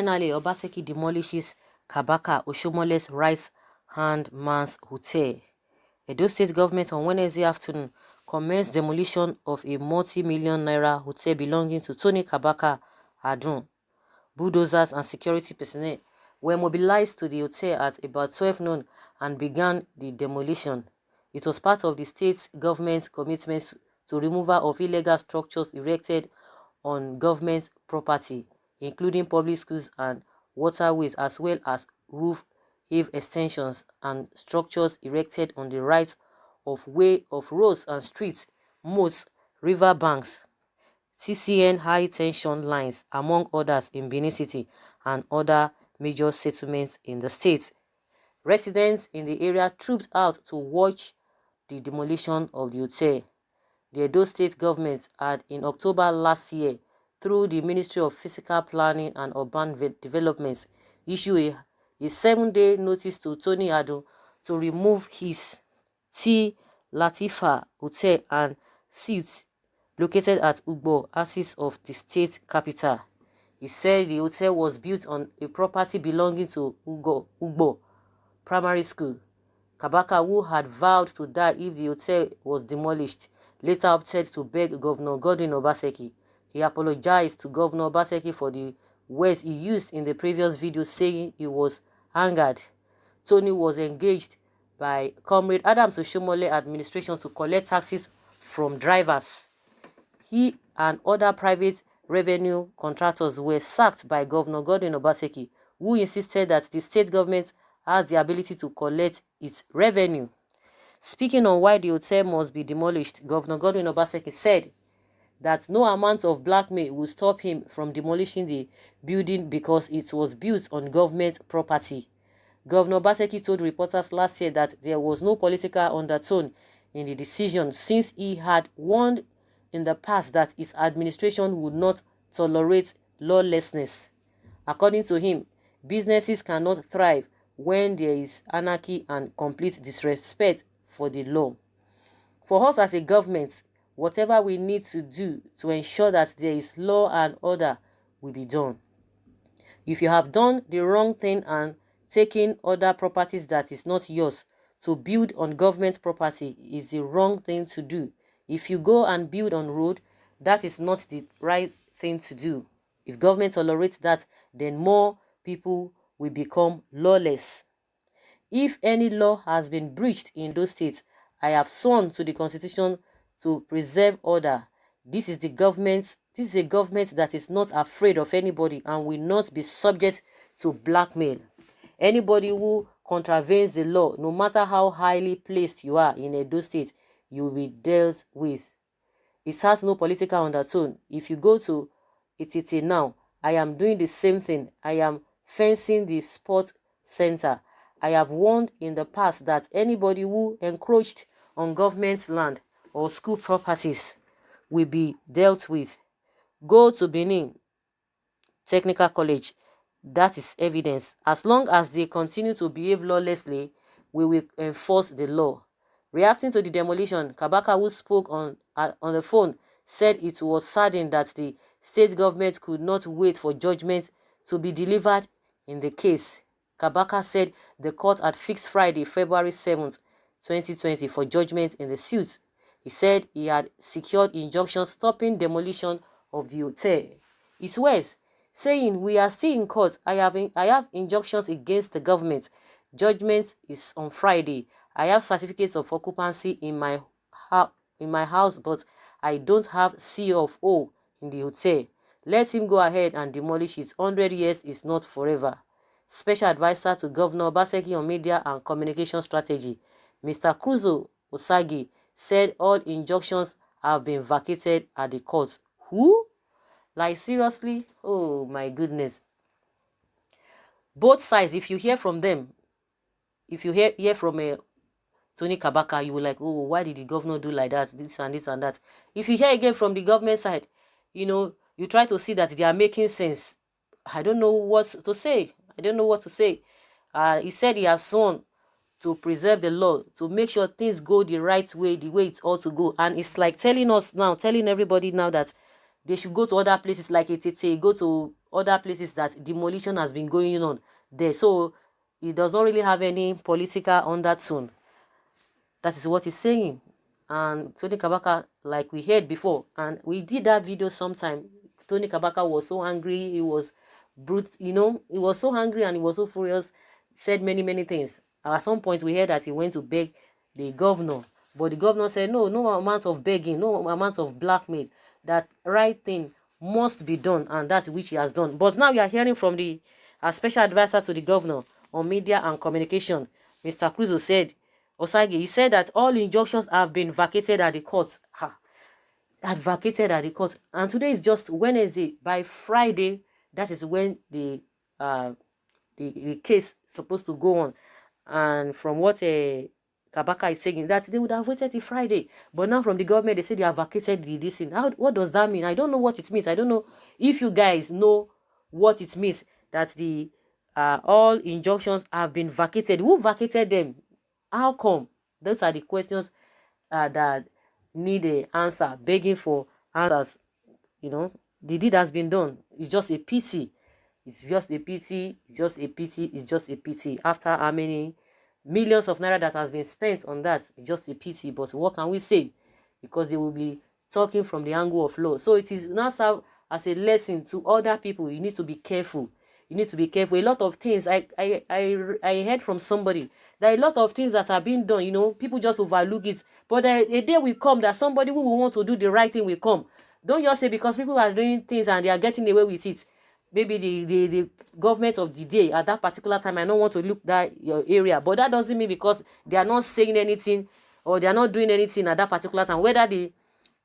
Finally, Obaseki demolishes Kabaka, Oshiomole'S right-hand man's hotel. Edo State government on Wednesday afternoon commenced demolition of a multi-million naira hotel belonging to Tony Kabaka Adun. Bulldozers and security personnel were mobilized to the hotel at about 12 noon and began the demolition. It was part of the state government's commitment to removal of illegal structures erected on government property, including public schools and waterways, as well as roof eave extensions and structures erected on the right of way of roads and streets, moats, river banks, CCN high tension lines, among others in Benin City and other major settlements in the state. Residents in the area trooped out to watch the demolition of the hotel. The Edo State government had in October last year, through the Ministry of Physical Planning and Urban Development, issued a 7-day notice to Tony Adun to remove his T. Latifa Hotel and suites located at Ugbo, axis of the state capital. He said the hotel was built on a property belonging to Ugbo Primary School. Kabaka, who had vowed to die if the hotel was demolished, later opted to beg Governor Godwin Obaseki. He apologized to Governor Obaseki for the words he used in the previous video, saying he was angered. Tony was engaged by Comrade Adams Oshiomole'S administration to collect taxes from drivers. He and other private revenue contractors were sacked by Governor Godwin Obaseki, who insisted that the state government has the ability to collect its revenue. Speaking on why the hotel must be demolished, Governor Godwin Obaseki said that no amount of blackmail will stop him from demolishing the building because it was built on government property. Governor Obaseki told reporters last year that there was no political undertone in the decision, since he had warned in the past that his administration would not tolerate lawlessness. According to him, businesses cannot thrive when there is anarchy and complete disrespect for the law. For us as a government, whatever we need to do to ensure that there is law and order will be done. If you have done the wrong thing and taken other properties that is not yours, to build on government property is the wrong thing to do. If you go and build on road, that is not the right thing to do. If government tolerates that, then more people will become lawless. If any law has been breached in those states, I have sworn to the Constitution to preserve order. This is a government that is not afraid of anybody and will not be subject to blackmail. Anybody who contravenes the law, no matter how highly placed you are in Edo State, you will be dealt with. It has no political undertone. If you go to Ititi now, I am doing the same thing. I am fencing the sports center. I have warned in the past that anybody who encroached on government land or school properties will be dealt with. Go to Benin Technical College. That is evidence. As long as they continue to behave lawlessly, we will enforce the law. Reacting to the demolition, Kabaka, who spoke on the phone, said it was saddened that the state government could not wait for judgment to be delivered in the case. Kabaka said the court had fixed Friday, February 7th, 2020 for judgment in the suit. He said he had secured injunctions stopping demolition of the hotel. His words, saying, "We are still in court. I have injunctions against the government. Judgment is on Friday. I have certificates of occupancy in my house, but I don't have CO of O in the hotel. Let him go ahead and demolish it. 100 years is not forever." Special Advisor to Governor Obaseki on Media and Communication Strategy, Mr. Kruzo Osagi, said all injunctions have been vacated at the court. Who? Like, seriously? Oh my goodness. Both sides, if you hear from them, if you hear from Tony Kabaka, you will like, oh, why did the governor do like that, this and this and that. If you hear again from the government side, you try to see that they are making sense. I don't know what to say. He said he has sworn to preserve the law, to make sure things go the right way, the way it ought to go. And it's like telling everybody now that they should go to other places like Etete, go to other places that demolition has been going on there. So it does not really have any political undertone. That is what he's saying. And Tony Kabaka, like we heard before, and we did that video sometime. Tony Kabaka was so angry, he was brute, he was so angry and he was so furious, said many things. At some point, we heard that he went to beg the governor, but the governor said, no amount of begging, no amount of blackmail, that right thing must be done, and that which he has done. But now we are hearing from the special advisor to the governor on media and communication, Mr. Cruz said, Osage, he said that all injunctions have been vacated at the court. Vacated at the court. And today is just Wednesday. By Friday, that is when the case is supposed to go on. And from what Kabaka is saying, that they would have waited till Friday. But now from the government, they say they have vacated this thing. What does that mean? I don't know what it means. I don't know if you guys know what it means, that the all injunctions have been vacated. Who vacated them? How come? Those are the questions that need an answer, begging for answers. The deed has been done. It's just a pity. It's just a pity. It's just a pity. It's just a pity. After how many millions of naira that has been spent on that, it's just a pity. But what can we say? Because they will be talking from the angle of law. So it is now serve as a lesson to other people. You need to be careful. You need to be careful. A lot of things, I heard from somebody, there are a lot of things that are being done, people just overlook it. But a day will come that somebody who will want to do the right thing will come. Don't just say because people are doing things and they are getting away with it, maybe the government of the day at that particular time, I don't want to look that your area. But that doesn't mean because they are not saying anything or they are not doing anything at that particular time, whether the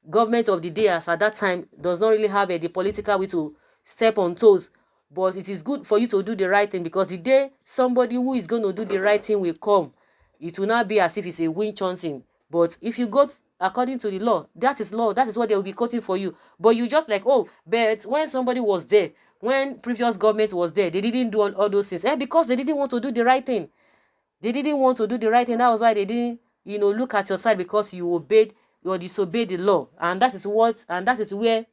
government of the day as at that time does not really have the political way to step on toes. But it is good for you to do the right thing, because the day somebody who is going to do the right thing will come, it will not be as if it's a witch hunting. But if you go according to the law, that is law. That is what they will be quoting for you. But you just like, oh, but when somebody was there, when previous government was there, they didn't do all those things. Because they didn't want to do the right thing. They didn't want to do the right thing. That was why they didn't, look at your side, because you obeyed or disobeyed the law. And that is where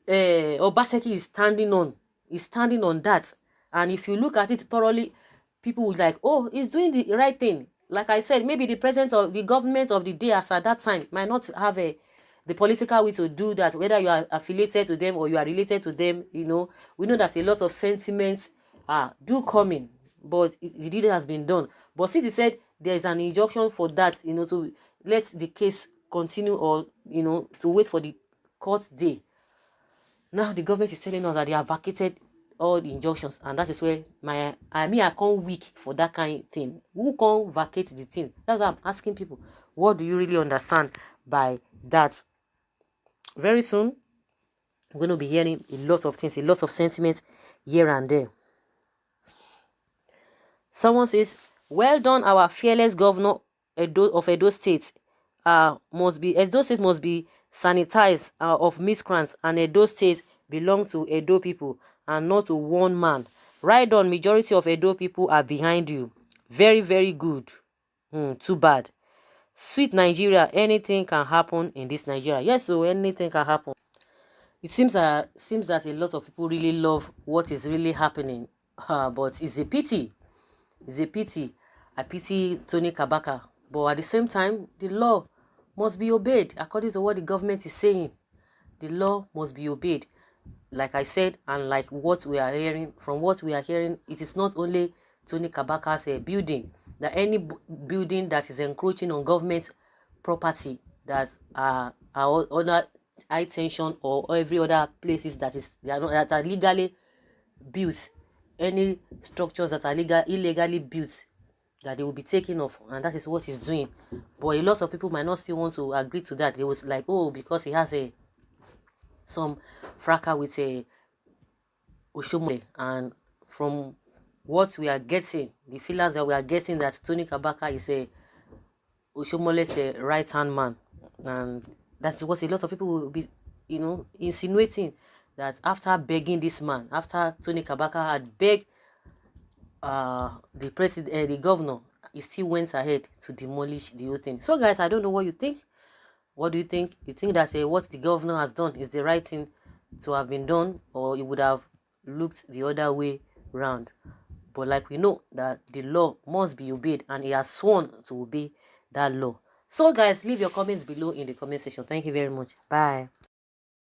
Obaseki is standing on. He's standing on that. And if you look at it thoroughly, people would like, oh, he's doing the right thing. Like I said, maybe the president of the government of the day as at that time might not have the political way to do that, whether you are affiliated to them or you are related to them. We know that a lot of sentiments do come in, but the deed has been done. But since he said there is an injunction for that, to let the case continue, or to wait for the court day. Now the government is telling us that they have vacated all the injunctions, and that is where I can't weak for that kind of thing. Who can't vacate the thing? That's why I'm asking people, what do you really understand by that? Very soon, we're going to be hearing a lot of things, a lot of sentiments here and there. Someone says, well done, our fearless governor of Edo State. Edo State must be sanitized of miscreants, and Edo State belong to Edo people and not to one man. Right on, majority of Edo people are behind you. Very, very good. Too bad. Sweet Nigeria, anything can happen in this Nigeria. Yes, so anything can happen. It seems that a lot of people really love what is really happening, but it's a pity. It's a pity. I pity Tony Kabaka, but at the same time, the law must be obeyed according to what the government is saying. The law must be obeyed. Like I said, and like what we are hearing, it is not only Tony Kabaka's building, that any building that is encroaching on government property, that are under high tension, or every other places that are legally built, any structures that are illegally built, that they will be taken off, and that is what he's doing. But a lot of people might not still want to agree to that. They was like, oh, because he has some fracas with Oshiomole'S, and from what we are getting, the feelers that we are getting, that Tony Kabaka is Oshiomole'S right-hand man, and that's what a lot of people will be, insinuating, that after begging this man, after Tony Kabaka had begged the governor, he still went ahead to demolish the whole thing. So guys, I don't know what you think. What do you think? You think that what the governor has done is the right thing to have been done, or it would have looked the other way round. But like we know that the law must be obeyed, and he has sworn to obey that law. So guys, leave your comments below in the comment section. Thank you very much. Bye.